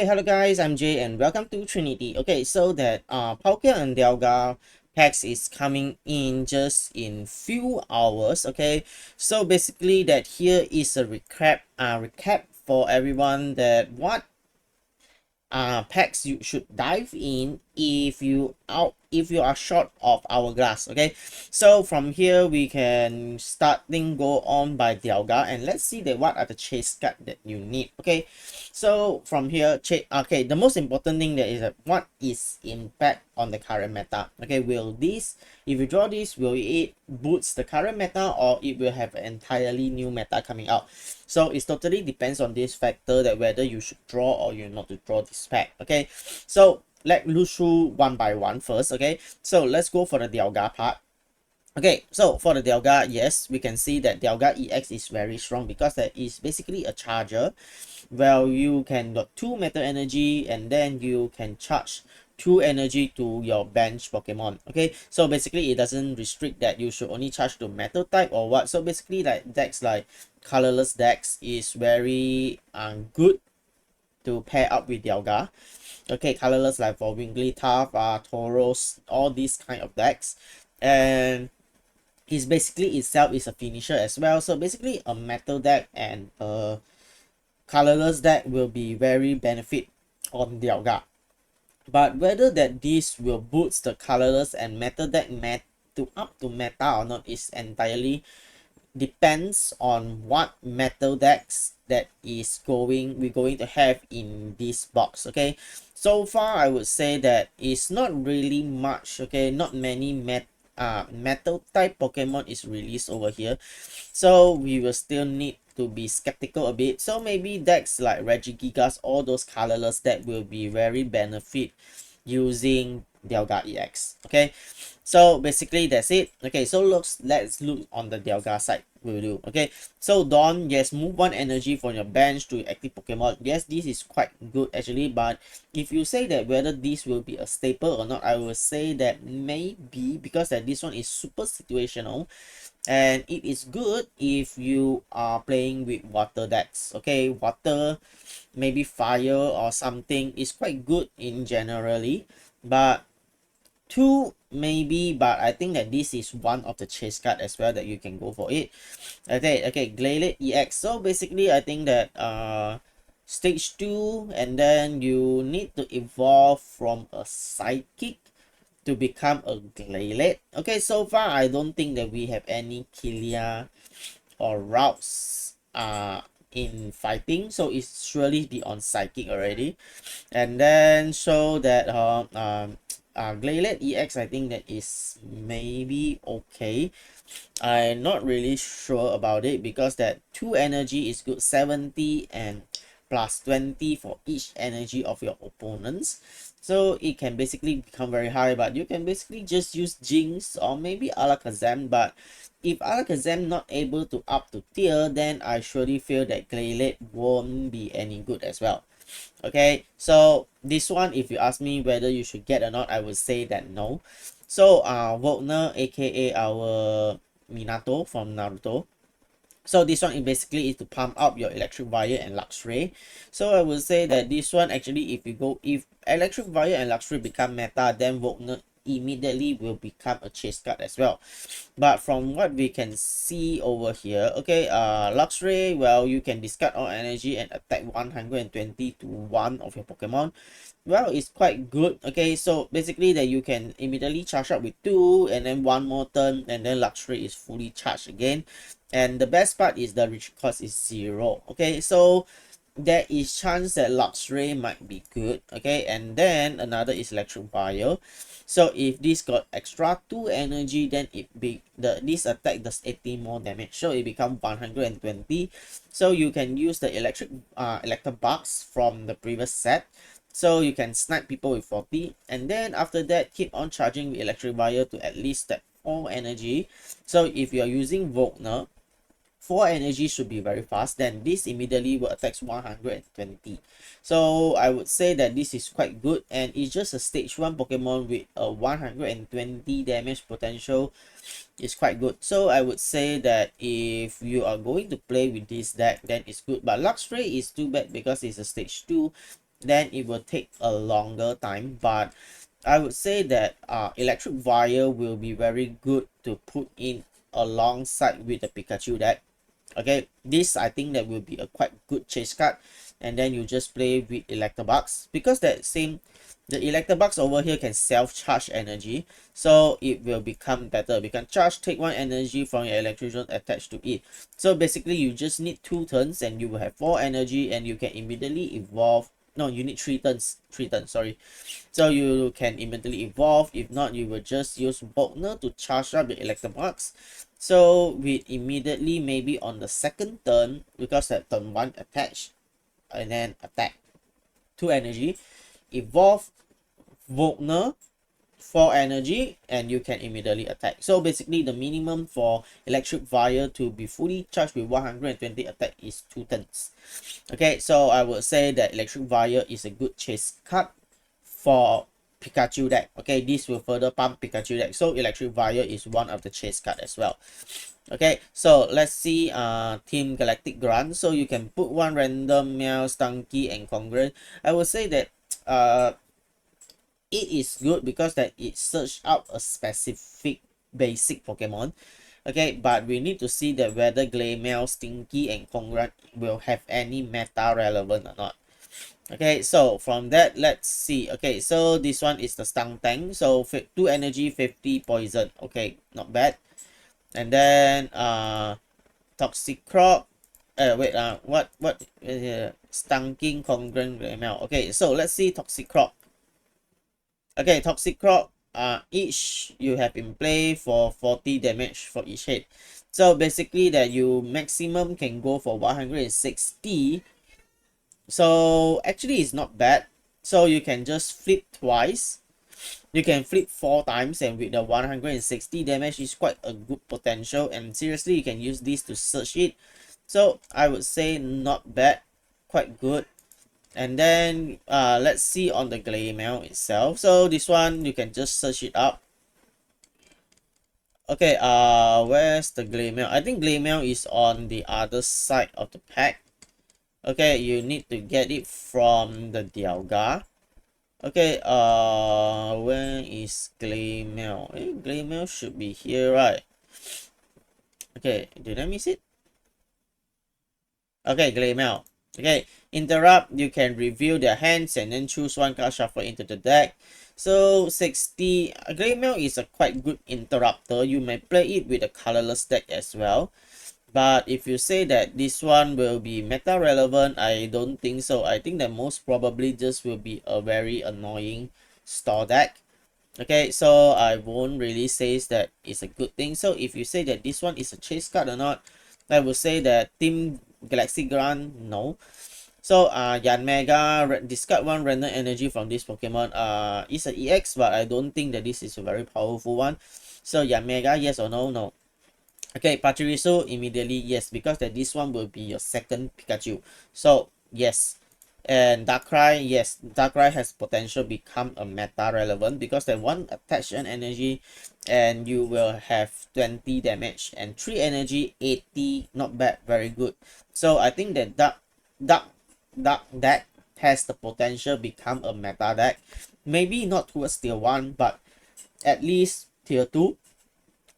Hello guys, I'm Jay and welcome to Trinity. Okay, so that Palkia and Dialga packs is coming in just in few hours. Okay, so basically that here is a recap for everyone that what packs you should dive in if you are short of Hourglass. Okay, so from here we can go on by Dialga, and let's see that what are the chase card that you need. Okay, so from here okay, the most important thing that is that what is impact on the current meta. Okay, will this, if you draw this, will it boost the current meta, or it will have an entirely new meta coming out? So it totally depends on this factor that whether you should draw or you not to draw this pack. Okay, so let's look through one by one first. Okay, so let's go for the Dialga part. Okay, so for the Dialga, yes, we can see that Dialga EX is very strong because that is basically a charger. Well, you can got 2 metal energy and then you can charge 2 energy to your bench Pokemon. Okay, so basically it doesn't restrict that you should only charge to metal type or what. So basically like decks like colorless decks is very good to pair up with Dialga. Okay, colorless like for Wigglytuff, Tauros, all these kind of decks. And it's basically itself is a finisher as well. So basically a metal deck and a colorless deck will be very benefit on Dialga. But whether that this will boost the colorless and metal deck to up to meta or not is entirely depends on what metal decks that is we're going to have in this box. Okay, so far I would say that it's not really much. Okay, not many metal type Pokemon is released over here, so we will still need to be skeptical a bit. So maybe decks like Regigigas, all those colorless that will be very benefit using Dialga EX. Okay, so basically that's it. Okay, so let's look on the Dialga side. Will do. Okay, so Dawn, yes, move 1 energy from your bench to active Pokemon. Yes, this is quite good actually, but if you say that whether this will be a staple or not, I will say that maybe, because that this one is super situational and it is good if you are playing with water decks. Okay, water, maybe fire or something is quite good in generally, but 2 maybe, but I think that this is one of the chase card as well that you can go for it. Okay, Glaylade EX. So basically I think that stage 2, and then you need to evolve from a psychic to become a Glaylade. Okay, so far I don't think that we have any Kilia or routes in fighting, so it's surely be on psychic already. And then show that Glaylade EX, I think that is maybe okay. I'm not really sure about it because that 2 energy is good, 70 and plus 20 for each energy of your opponents, so it can basically become very high. But you can basically just use Jinx or maybe Alakazam, but if Alakazam not able to up to tier, then I surely feel that Glaylade won't be any good as well. Okay, so this one, if you ask me whether you should get or not, I would say that no. So Volkner, aka our Minato from Naruto, so this one is basically is to pump up your electric wire and Luxray. So I would say that this one actually, if electric wire and Luxray become meta, then Volkner immediately will become a chase card as well. But from what we can see over here, okay, Luxray, well, you can discard all energy and attack 120 to 1 of your Pokemon. Well, it's quite good. Okay, so basically that you can immediately charge up with 2 and then 1 more turn, and then Luxray is fully charged again. And the best part is the retreat cost is 0. Okay, so there is chance that Luxray might be good. Okay, and then another is electric wire. So if this got extra 2 energy, then this attack does 80 more damage, so it becomes 120. So you can use the Electabuzz from the previous set, so you can snipe people with 40, and then after that keep on charging with electric wire to at least that 4 energy. So if you're using Volkner, 4 energy should be very fast, then this immediately will attack 120. So I would say that this is quite good, and it's just a stage 1 Pokemon with a 120 damage potential. Is quite good. So I would say that if you are going to play with this deck, then it's good. But Luxray is too bad because it's a stage 2 then it will take a longer time. But I would say that Electric Fire will be very good to put in alongside with the Pikachu deck. Okay, this I think that will be a quite good chase card, and then you just play with Electabuzz, because that same the Electabuzz over here can self-charge energy, so it will become better. We can charge, take one energy from your electrician attached to it. So basically you just need 2 turns and you will have 4 energy, and you can immediately evolve. No, you need 3 turns, sorry. So you can immediately evolve. If not, you will just use Volkner to charge up the Electabuzz. So we immediately, maybe on the second turn, because that turn 1 attach and then attack 2 energy, evolve Volkner 4 energy, and you can immediately attack. So basically the minimum for Electric Fire to be fully charged with 120 attack is 2 turns. Okay, so I would say that Electric Fire is a good chase card for Pikachu deck. Okay, this will further pump Pikachu deck. So Electric Fire is one of the chase card as well. Okay, so let's see Team Galactic Grunt. So you can put one random Meow, Stunky, and Congruent. I would say that it is good because that it search out a specific basic Pokemon. Okay, but we need to see that whether Glameow, Stinky, and Congruent will have any meta relevant or not. Okay, so from that, let's see. Okay, so this one is the Stun Tank. So 2 energy, 50 poison. Okay, not bad. And then Toxic Crop. Wait, what Stunking Congruent Glameow. Okay, so let's see Toxic Crop. Okay, Toxic Crop, each you have in play for 40 damage for each hit. So basically that you maximum can go for 160. So actually it's not bad. So you can just flip twice. You can flip 4 times, and with the 160 damage is quite a good potential, and seriously you can use this to search it. So I would say not bad, quite good. And then let's see on the Glameow itself. So this one you can just search it up. Okay, where's the Glameow? I think Glameow is on the other side of the pack. Okay, you need to get it from the Dialga. Okay, where is Glameow? Glameow should be here, right? Okay, did I miss it? Okay, Glameow. Okay, interrupt, you can review their hands and then choose one card, shuffle into the deck. So 60, Glameow is a quite good interrupter. You may play it with a colorless deck as well. But if you say that this one will be meta relevant, I don't think so. I think that most probably just will be a very annoying store deck. Okay, so I won't really say that it's a good thing. So if you say that this one is a chase card or not, I will say that Team Galaxy Grand, no. So Yanmega, discard one random energy from this Pokemon. It's an EX, but I don't think that this is a very powerful one. So Yanmega, yes or no? No. Okay, Pachirisu, immediately yes, because that this one will be your second Pikachu. So yes. And Darkrai, yes, Darkrai has potential become a meta relevant because that one attachment energy and you will have 20 damage, and 3 energy, 80, not bad, very good. So I think that Dark deck has the potential become a meta deck. Maybe not towards tier 1, but at least tier 2.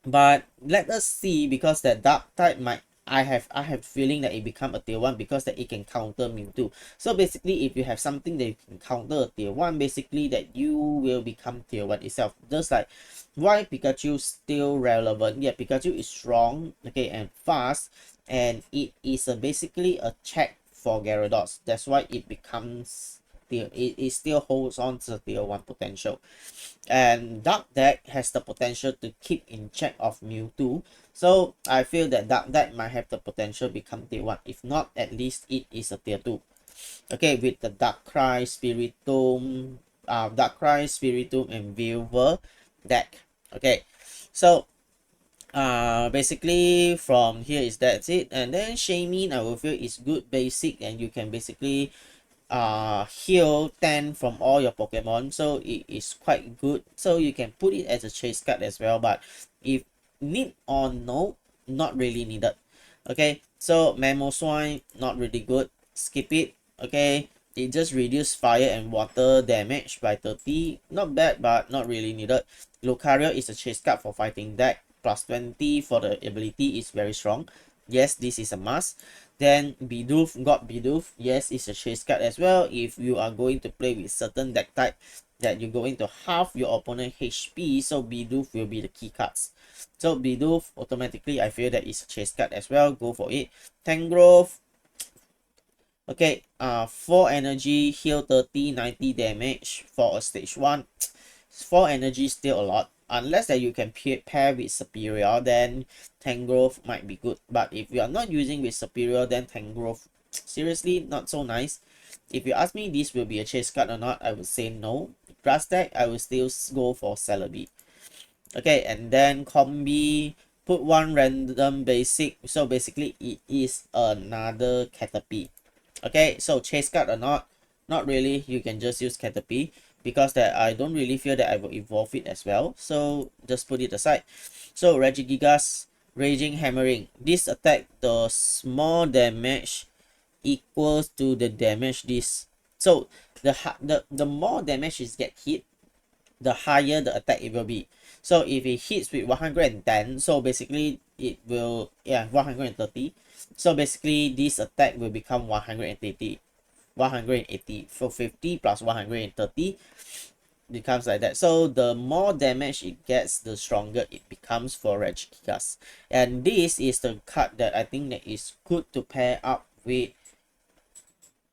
But let us see, because that Dark type might, I have feeling that it become a tier 1 because that it can counter Mewtwo. So basically if you have something that you can counter a tier 1, basically that you will become tier 1 itself. Just like why Pikachu still relevant. Yeah, Pikachu is strong, okay, and fast, and it is basically a check for Gyarados. That's why it becomes it still holds on to tier 1 potential. And Dark deck has the potential to keep in check of Mewtwo. So I feel that Dark deck might have the potential become tier 1. If not, at least it is a tier 2. Okay, with the Darkrai, Spiritomb, and Viewer deck. Okay, so basically from here is that's it. And then Shaymin, I will feel is good basic, and you can basically heal 10 from all your Pokemon, so it is quite good. So you can put it as a chase card as well, but if need or no, not really needed. Okay, so Mamoswine, not really good, skip it. Okay, it just reduced fire and water damage by 30. Not bad, but not really needed. Lucario is a chase card for fighting deck. Plus 20 for the ability is very strong. Yes, this is a must. Then Bidoof, got Bidoof. Yes, it's a chase card as well. If you are going to play with certain deck type that you're going to halve your opponent HP, so Bidoof will be the key cards. So Bidoof, automatically I feel that it's a chase card as well. Go for it. Tangrowth. Okay, 4 energy, heal 30, 90 damage for a stage 1. 4 energy still a lot. Unless that you can pair with Superior, then Tangrowth might be good. But if you are not using with Superior, then Tangrowth, seriously, not so nice. If you ask me this will be a chase card or not, I would say no. Grass deck, I will still go for Celebi. Okay, and then combi, put one random basic. So basically, it is another Caterpie. Okay, so chase card or not really. You can just use Caterpie because that I don't really feel that I will evolve it as well. So just put it aside. So Regigigas, Raging Hammering. This attack, the small damage equals to the damage this. So the more damage is get hit, the higher the attack it will be. So if it hits with 110, so basically it will 130. So basically this attack will become 180. So 50 plus 130 becomes like that. So the more damage it gets, the stronger it becomes for Regigigas. And this is the card that I think that is good to pair up with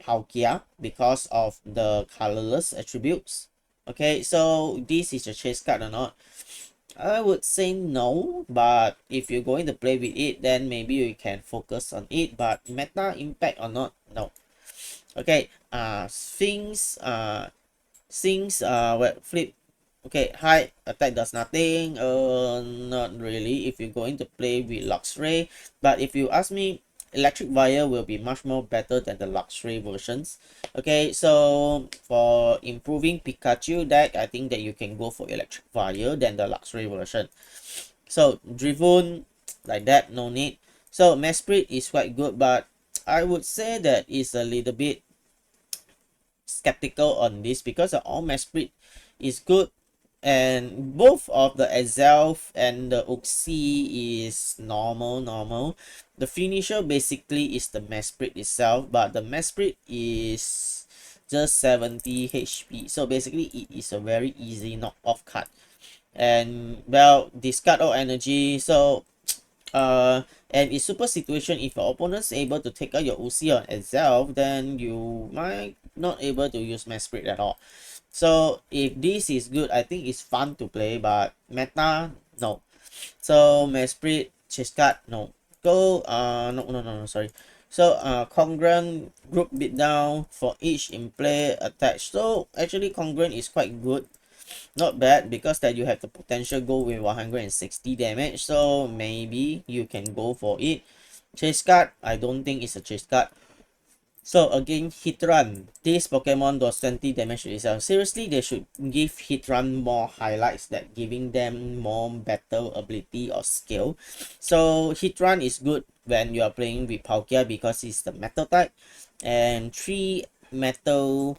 Palkia because of the colorless attributes. Okay, so this is a chase card or not? I would say no, but if you're going to play with it, then maybe you can focus on it. But meta impact or not? No. Okay, Sphinx, flip. Okay, high attack does nothing. Not really if you're going to play with Luxray. But if you ask me, Electric Wire will be much more better than the Luxray versions. Okay, so for improving Pikachu deck, I think that you can go for Electric Wire than the Luxray version. So Driven, like that, no need. So Mesprit is quite good, but I would say that it's a little bit skeptical on this because all Mesprit is good, and both of the Azelf and the Uxie is normal. The finisher basically is the Mesprit itself, but the Mesprit is just 70 HP, so basically it is a very easy knock-off card. And well, discard all energy. So and in super situation, if your opponent's able to take out your Uxie on itself, then you might not able to use Mesprit at all. So if this is good, I think it's fun to play, but meta, no. So Mesprit, chase card, no. Go, no, sorry. So congruent group beatdown for each in play attached. So actually congruent is quite good. Not bad because that you have the potential go with 160 damage. So maybe you can go for it. Chase card, I don't think it's a chase card. So again, Hitran. This Pokemon does 20 damage to itself. Seriously, they should give Hitran more highlights, that giving them more better ability or skill. So Hitran is good when you are playing with Palkia because it's the metal type. And 3 metal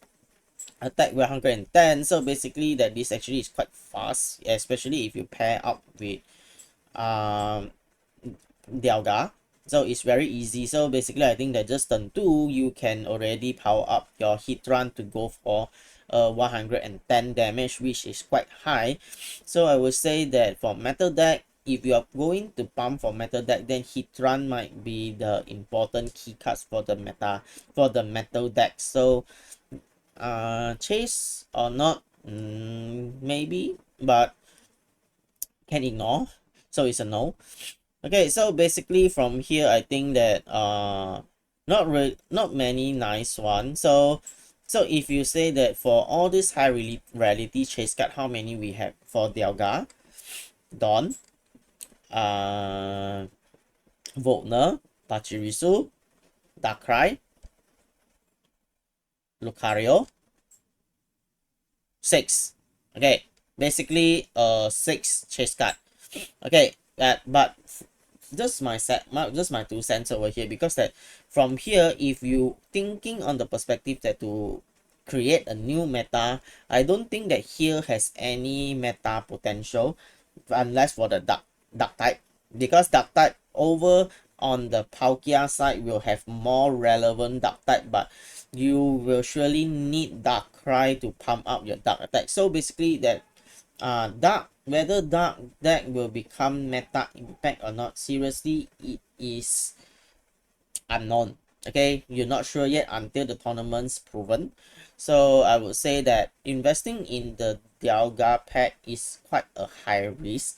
attack 110. So basically that this actually is quite fast, especially if you pair up with Dialga. So it's very easy. So basically I think that just turn 2 you can already power up your Hitran to go for 110 damage, which is quite high. So I would say that for metal deck, if you are going to pump for metal deck, then Hitran might be the important key cards for the metal deck. So chase or not, maybe, but can ignore, so it's a no. Okay, so basically from here I think that not many nice ones. So if you say that for all this high rarity chase card, how many we have? For Dialga, Dawn, Volkner, Pachirisu, Darkrai, Lucario, 6. Okay, basically 6 chase card. Okay, but just my just my 2 cents over here, because that from here, if you thinking on the perspective that to create a new meta, I don't think that here has any meta potential unless for the dark type, because dark type over on the Palkia side will have more relevant dark type, but you will surely need Darkrai to pump up your dark attack. So basically that whether dark deck will become meta impact or not, seriously it is unknown. Okay, you're not sure yet until the tournament's proven. So I would say that investing in the Dialga pack is quite a high risk,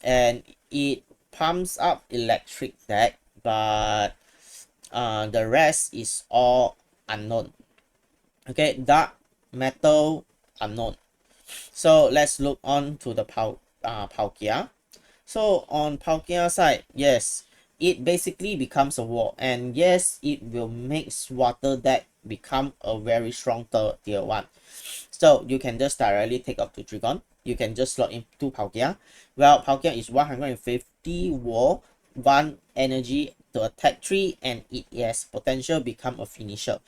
and it pumps up electric deck, but the rest is all unknown. Okay, dark metal unknown. So let's look on to the Palkia. So on Palkia side, yes, it basically becomes a wall, and yes, it will make water deck become a very strong tier 1. So you can just directly take up to Dragon. You can just slot into Palkia. Well, Palkia is 150 wall, 1 energy to attack 3, and it has potential become a finisher.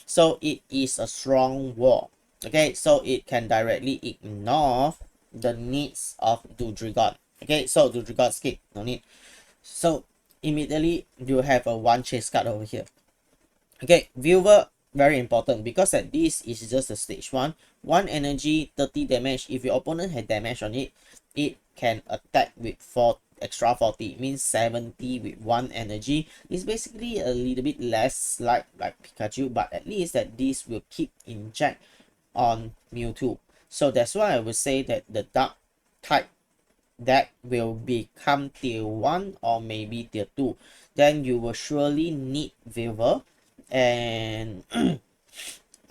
So it is a strong wall. Okay, so it can directly ignore the needs of Dudrigon. Okay, so Dudrigon skip, no need. So immediately you have a 1 chase card over here. Okay, viewer, very important, because that this is just a stage 1. 1 energy, 30 damage. If your opponent had damage on it, it can attack with 4 extra 40, means 70 with 1 energy. It's basically a little bit less like Pikachu, but at least that this will keep in check on Mewtwo. So that's why I would say that the dark type that will become tier 1 or maybe tier 2. Then you will surely need Viewer and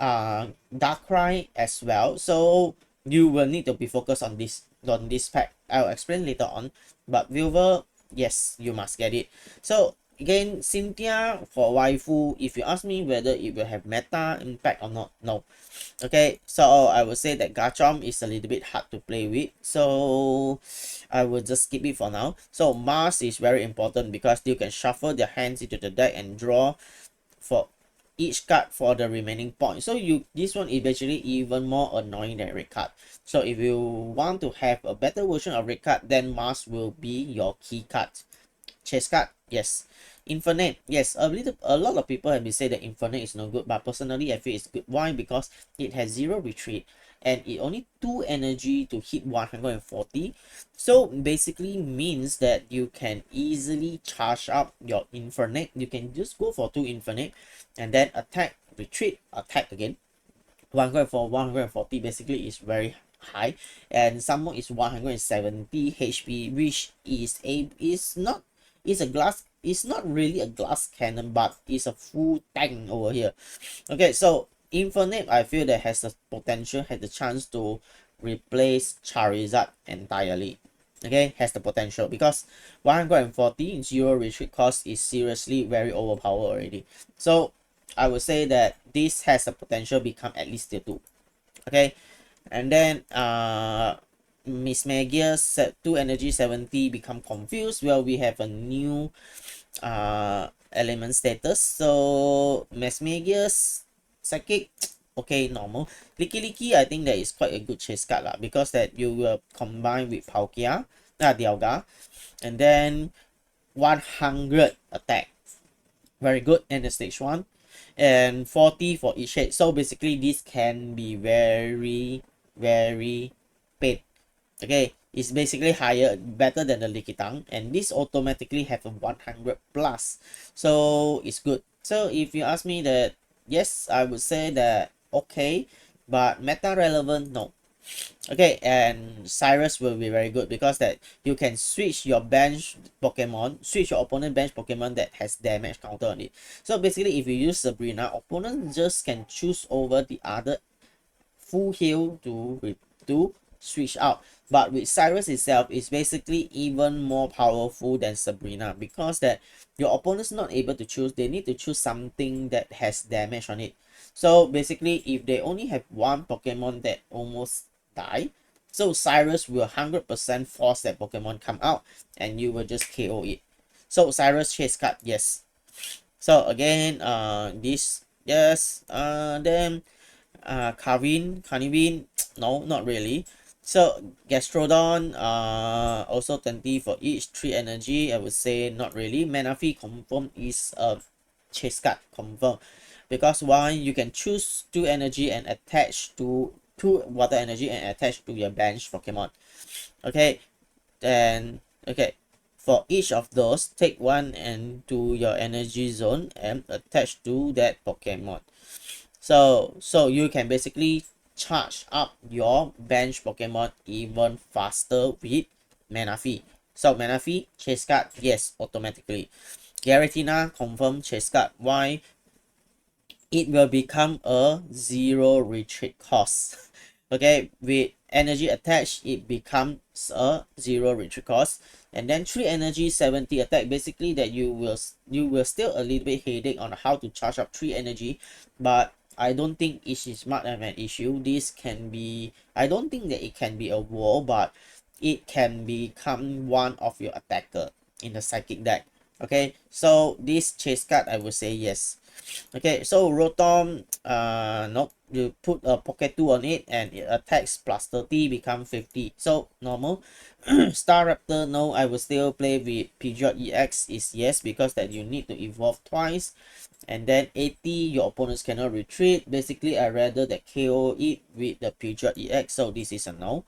Darkrai as well. So you will need to be focused on this pack. I'll explain later on. But Viewer, yes, you must get it. So again, Cynthia for waifu, if you ask me whether it will have meta impact or not, no. Okay, so I would say that Garchomp is a little bit hard to play with, so I will just skip it for now. So Mars is very important because you can shuffle their hands into the deck and draw for each card for the remaining point. So this one is actually even more annoying than red card. So if you want to have a better version of red card, then Mars will be your key card. Chase card, yes. Infinite, yes. A lot of people have been saying that Infinite is no good, but personally I feel it's good. Why? Because it has 0 retreat and it only 2 energy to hit 140. So basically means that you can easily charge up your Infinite. You can just go for 2 Infinite and then attack, retreat, attack again. 140 basically is very high, and some more is 170 HP, which is not it's not really a glass cannon, but it's a full tank over here. Okay, so Infinite I feel that has the potential, has the chance to replace Charizard entirely. Okay, has the potential because 140 0 retreat cost is seriously very overpowered already. So I would say that this has the potential become at least tier 2. Okay, and then Miss Magius set 2 energy 70 become confused. Well, we have a new element status. So Miss Magius psychic, okay, normal. Licky I think that is quite a good chase card lah, because that you will combine with Palkia, Dialga, and then 100 attack, very good in the stage 1, and 40 for each hit. So basically this can be very paid. Okay, it's basically higher, better than the Lickitung, and this automatically have a 100 plus, so it's good. So if you ask me that, yes, I would say that okay, but meta relevant, no. Okay, and Cyrus will be very good because that you can switch your bench Pokemon, switch your opponent bench Pokemon that has damage counter on it. So basically if you use Sabrina, opponent just can choose over the other full heal to switch out. But with Cyrus itself, it's basically even more powerful than Sabrina, because that your opponent's not able to choose, they need to choose something that has damage on it. So basically if they only have one Pokemon that almost die, so Cyrus will 100% force that Pokemon come out and you will just KO it. So Cyrus chase card, yes. So again, this, yes. Then Carnivine, no, not really. So Gastrodon, also 20 for each, 3 energy. I would say not really. Manaphy confirm is a chase card, confirm, because one, you can choose 2 energy and attach to 2 water energy and attach to your bench Pokemon. Okay, then okay, for each of those, take one and to your energy zone and attach to that Pokemon. So you can basically charge up your bench Pokemon even faster with Manaphy. So Manaphy chase card, yes, automatically. Giratina confirm chase card. Why? It will become a 0 retreat cost. Okay, with energy attached, it becomes a 0 retreat cost. And then 3 energy 70 attack, basically that you will still a little bit headache on how to charge up 3 energy, but I don't think it is much of an issue. This can be, I don't think that it can be a wall, but it can become one of your attacker in the psychic deck. Okay, so this chase card, I would say yes. Okay, so Rotom, nope, you put a pocket 2 on it and it attacks plus 30, become 50. So normal. Staraptor, no, I will still play with Pidgeot EX is yes, because that you need to evolve twice. And then 80, your opponents cannot retreat. Basically, I rather that KO it with the Pidgeot EX, so this is a no.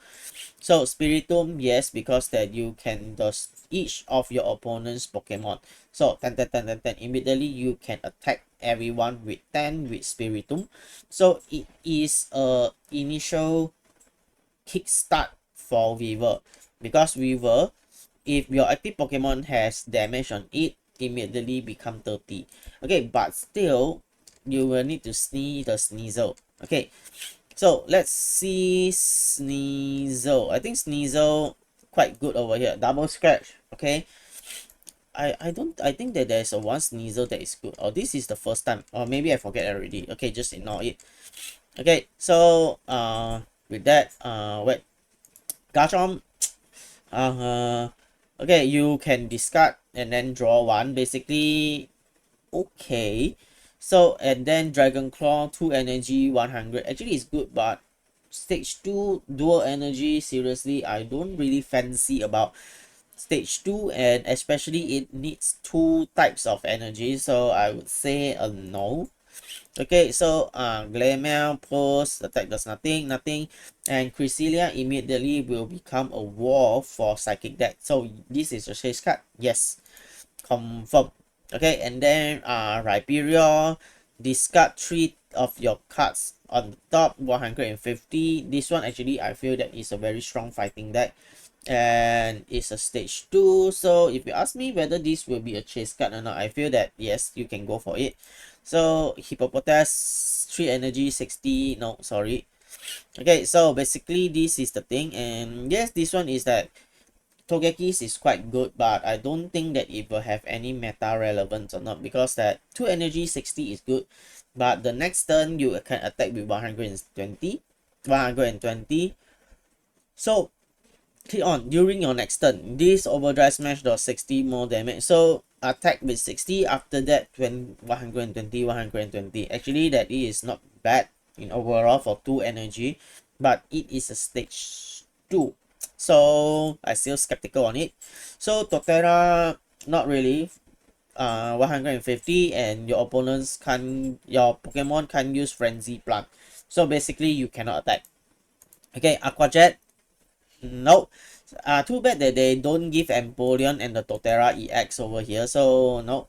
So Spiritomb, yes, because that you can dodge each of your opponent's Pokemon. So 10, 10, 10, 10, 10, immediately you can attack everyone with 10 with Spiritomb. So it is a initial kickstart for Weaver, because Weaver, if your active Pokemon has damage on it, immediately become 30. Okay, but still you will need to sneeze the Sneasel. Okay, so let's see Sneasel. I think Sneasel quite good over here. Double scratch. Okay. I think that there's a one Sneasel that is good. Or this is the first time. Or maybe I forget already. Okay, just ignore it. Okay, so with that, wait. Garchomp. Okay, you can discard and then draw one. Basically, okay. So and then Dragon Claw 2 energy 100 actually is good, but stage 2 dual energy, seriously, I don't really fancy about stage 2, and especially it needs 2 types of energy, so I would say a no. Okay, so Glameow post attack does nothing, and Cresselia immediately will become a wall for psychic deck. So this is a chase card, yes, confirm. Okay, and then Rhyperior, discard 3 of your cards on the top, 150. This one actually I feel that is a very strong fighting deck, and it's a stage 2. So if you ask me whether this will be a chase card or not, I feel that yes, you can go for it. So Hippopotas 3 energy 60, no, sorry. Okay, so basically this is the thing, and yes, this one is that Togeki's is quite good, but I don't think that it will have any meta relevance or not, because that 2 energy 60 is good, but the next turn you can attack with 120. So click on during your next turn, this overdrive smash does 60 more damage, so attack with 60, after that 120. Actually that is not bad in overall for 2 energy, but it is a stage 2, so I still skeptical on it. So Totera, not really. 150, and your your Pokemon can't use Frenzy Plant, so basically you cannot attack. Okay, Aqua Jet, no. Too bad that they don't give Empoleon and the Totera EX over here, so no.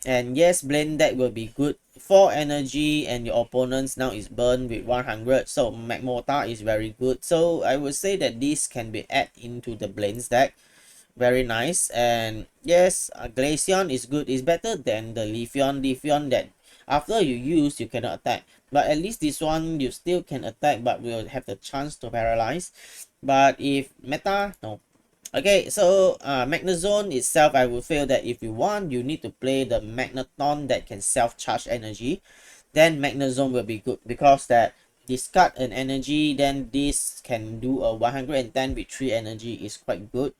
And yes, blend deck will be good. 4 energy and your opponents now is burned with 100, so Magmortar is very good. So I would say that this can be added into the blends deck. Very nice. And yes, Glaceon is good. It's better than the Leafeon that after you use you cannot attack, but at least this one you still can attack, but will have the chance to paralyze. But if meta, no. Okay, so Magnezone itself, I would feel that if you want, you need to play the Magneton that can self-charge energy. Then Magnezone will be good, because that discard an energy, then this can do a 110 with 3 energy is quite good.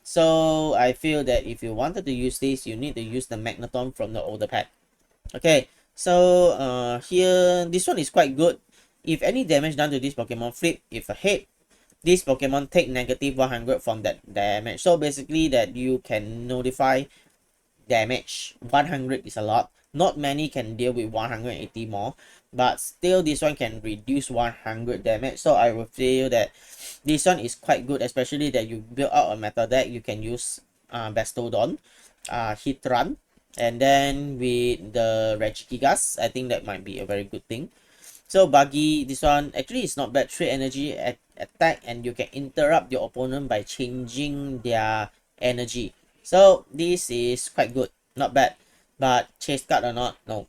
So I feel that if you wanted to use this, you need to use the Magneton from the older pack. Okay, so here this one is quite good. If any damage done to this Pokemon flip, if a hit, this Pokemon take negative 100 from that damage. So basically that you can notify damage. 100 is a lot. Not many can deal with 180 more, but still this one can reduce 100 damage. So I will feel that this one is quite good, especially that you build out a meta deck. You can use Bastodon, Hitran, and then with the Regigigas, I think that might be a very good thing. So Buggy, this one actually is not bad. Trade energy attack, and you can interrupt your opponent by changing their energy. So this is quite good, not bad. But chase card or not, no.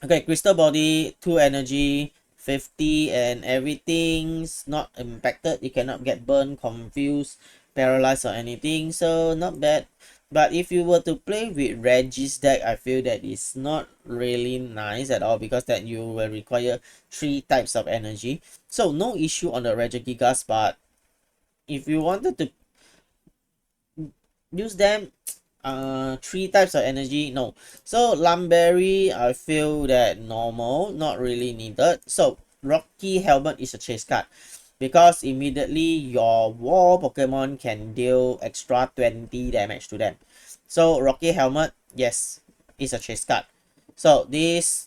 Okay, Crystal Body, 2 energy, 50, and everything's not impacted. You cannot get burned, confused, paralyzed, or anything. So not bad. But if you were to play with Reggie's deck, I feel that it's not really nice at all, because that you will require 3 types of energy. So no issue on the Regigigas, but if you wanted to use them, 3 types of energy, no. So Lumberry, I feel that normal, not really needed. So Rocky Helmet is a chase card, because immediately your war Pokemon can deal extra 20 damage to them. So Rocky Helmet, yes, is a chase card. So this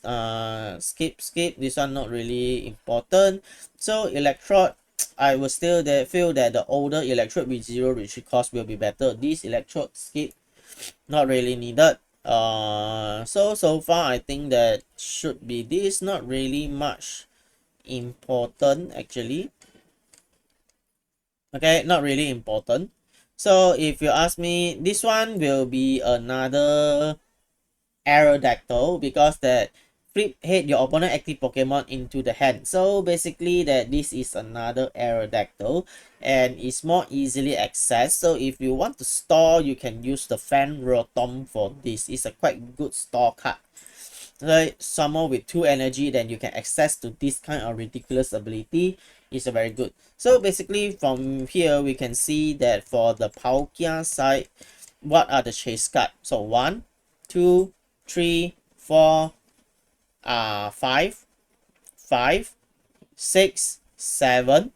skip, this one not really important. So Electrode, I will still feel that the older Electrode with 0 retreat cost will be better. This Electrode skip, not really needed. So far I think that should be this, not really much important actually. Okay, not really important. So if you ask me, this one will be another Aerodactyl, because that flip hit your opponent active Pokemon into the hand. So basically that this is another Aerodactyl, and it's more easily accessed. So if you want to store, you can use the Fan Rotom for this. It's a quite good store card. Right, someone with 2 energy, then you can access to this kind of ridiculous ability. Is a very good. So basically from here we can see that for the Palkia side, what are the chase card? So 1, 2, 3, 4, 5, 5, 6, 7,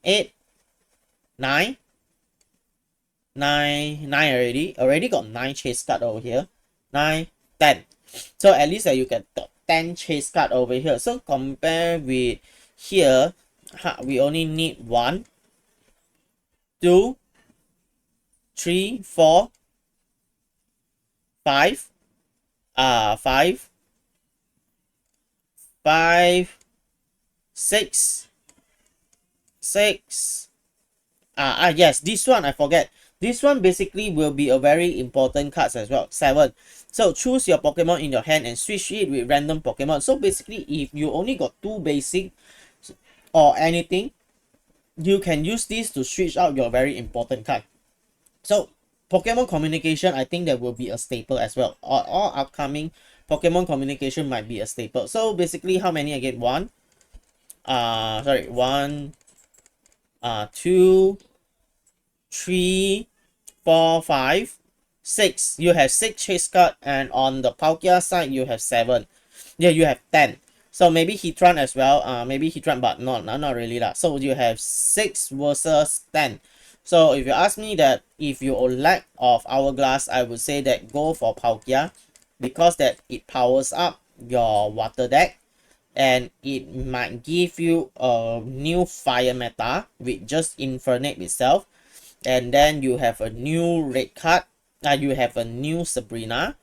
8, 9, 9 already got 9 chase card over here. 9, 10. So at least you get 10 chase card over here. So compare with here, we only need 1, 2, 3, 4, 5, 5, 5, 6, 6. Yes, this one I forget. This one basically will be a very important card as well. 7. So choose your Pokemon in your hand and switch it with random Pokemon. So basically, if you only got 2 basic or anything, you can use this to switch out your very important card. So Pokemon communication, I think that will be a staple as well. All upcoming Pokemon communication might be a staple. So basically, how many I get? 1, 2, 3, 4, 5, 6. You have 6 chase card, and on the Palkia side you have 7. Yeah, you have 10. So maybe Hitran as well. Maybe Hitran, but not really lah. So you have 6 versus 10. So if you ask me that, if you lack of Hourglass, I would say that go for Palkia, because that it powers up your water deck, and it might give you a new fire meta with just Infernape itself. And then you have a new red card, you have a new Sabrina,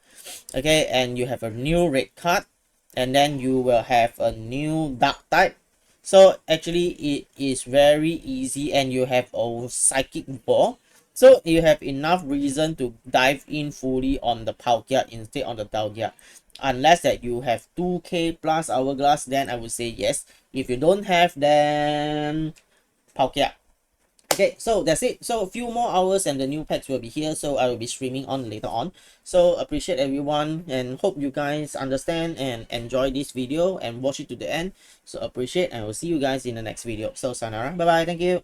okay, and you have a new red card, and then you will have a new dark type. So actually it is very easy, and you have a psychic ball. So you have enough reason to dive in fully on the Palkia instead of the Dialga. Unless that you have 2k plus Hourglass, then I would say yes. If you don't have, then Palkia. Okay, so that's it. So a few more hours and the new packs will be here, so I will be streaming on later on. So appreciate everyone, and hope you guys understand and enjoy this video and watch it to the end. So appreciate, and we'll see you guys in the next video. So sayonara, bye bye, thank you.